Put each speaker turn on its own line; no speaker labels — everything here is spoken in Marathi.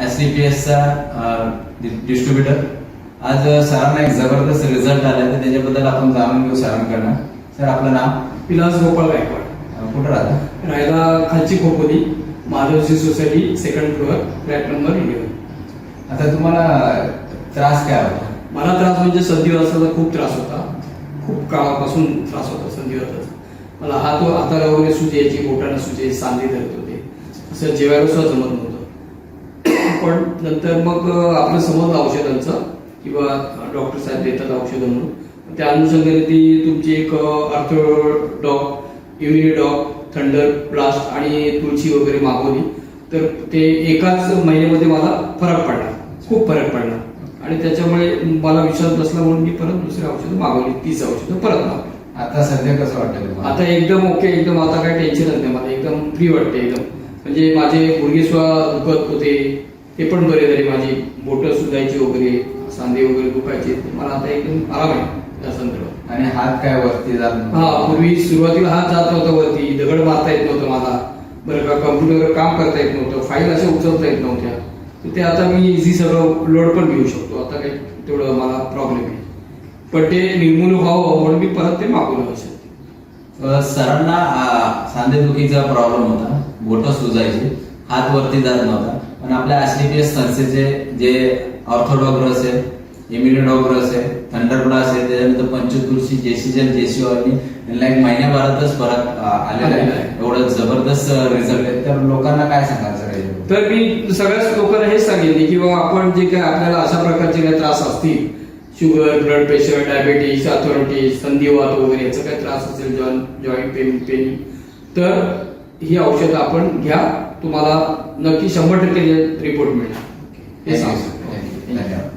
SCPSचा डिस्ट्रीब्युटर. आज सरांना एक जबरदस्त रिझल्ट आला तर त्याच्याबद्दल आपण जाणून घेऊ सरांकडनं. सर, आपलं नाव?
विलास गोपाळ गायकवाड.
कुठं राहता?
राहायला खालची Khopoli, Madhavsi society, second floor, flat number 11.
आता तुम्हाला त्रास काय होता?
मला त्रास म्हणजे संधिवाताचा खूप त्रास होता. खूप काळापासून त्रास होता संधिवाताचा. मला हाताला वगैरे सूज यायची, बोटाला सूज यायची, सांधे धरत होते. असं जेवायला सुद्धा जमत नव्हतं. पण नंतर मग आपलं समजलं औषधांचं किंवा डॉक्टर साहेब देतात औषधं म्हणून. त्या अनुषंगाने ती तुमची एक ऑर्थोडॉक, इम्युनिडॉक, थंडर ब्लास्ट आणि तुळशी वगैरे मागवली. तर ते एकाच महिन्यामध्ये मला फरक पडला, खूप फरक पडला. आणि त्याच्यामुळे मला विश्वास बसला म्हणून मी परत दुसरी औषधं मागवली, 30 औषधं परत मागवली.
आता सध्या कसं वाटतं?
आता एकदम ओके, एकदम आता काही टेन्शनच नाही. मला एकदम फ्री वाटते एकदम. म्हणजे माझे गुडघे सुद्धा दुखत होते, ते पण बरे झाले. माझी बोटं सुजायची वगैरे, सांधे वगैरे दुखायचे. मला आता एकदम आराम आहे त्या संदर्भात.
आणि हात काय वरती जात?
हा, पूर्वी सुरुवातीला हात जात नव्हता वरती, दगड मारता येत नव्हतं मला, बरं का, कम्प्युटरवर काम करता येत नव्हतं, फाईल अशा उचलता येत नव्हत्या. तर ते आता मी इझी सगळं लोड पण घेऊ शकतो. आता काही तेवढं मला प्रॉब्लेम आहे. पण ते निर्मूल व्हावं म्हणून मी परत ते मागवलं असेल.
सरांना सांधेदुखीचा प्रॉब्लेम होता, बोटं सुजायची, हात वरती जात नव्हता. पण आपल्या SCPS संस्थेचे जे ऑर्थोडॉक रस आहे, इम्युनिडॉक रस आहे, थंडर ब्लास्ट आहे, त्याच्यानंतर पंचतुळशी, जेसीजन, जेसी ऑइल, यांना एक महिन्याभरातच फरक आलेला आहे. एवढं जबरदस्त रिझल्ट आहे. तर लोकांना काय सांगाल सर?
तर मी सगळ्याच लोकांना हेच सांगेन की बाबा आपण जे काय आपल्याला अशा प्रकारचे काही त्रास असतील, sugar, blood pressure, diabetes, arthritis, संधिवात वगैरे याचा काही त्रास असेल, जॉईंट पेन, तर ही औषधं आपण घ्या. तुम्हाला नक्की 100% रिपोर्ट मिळेल. हे सांगतो.
धन्यवाद.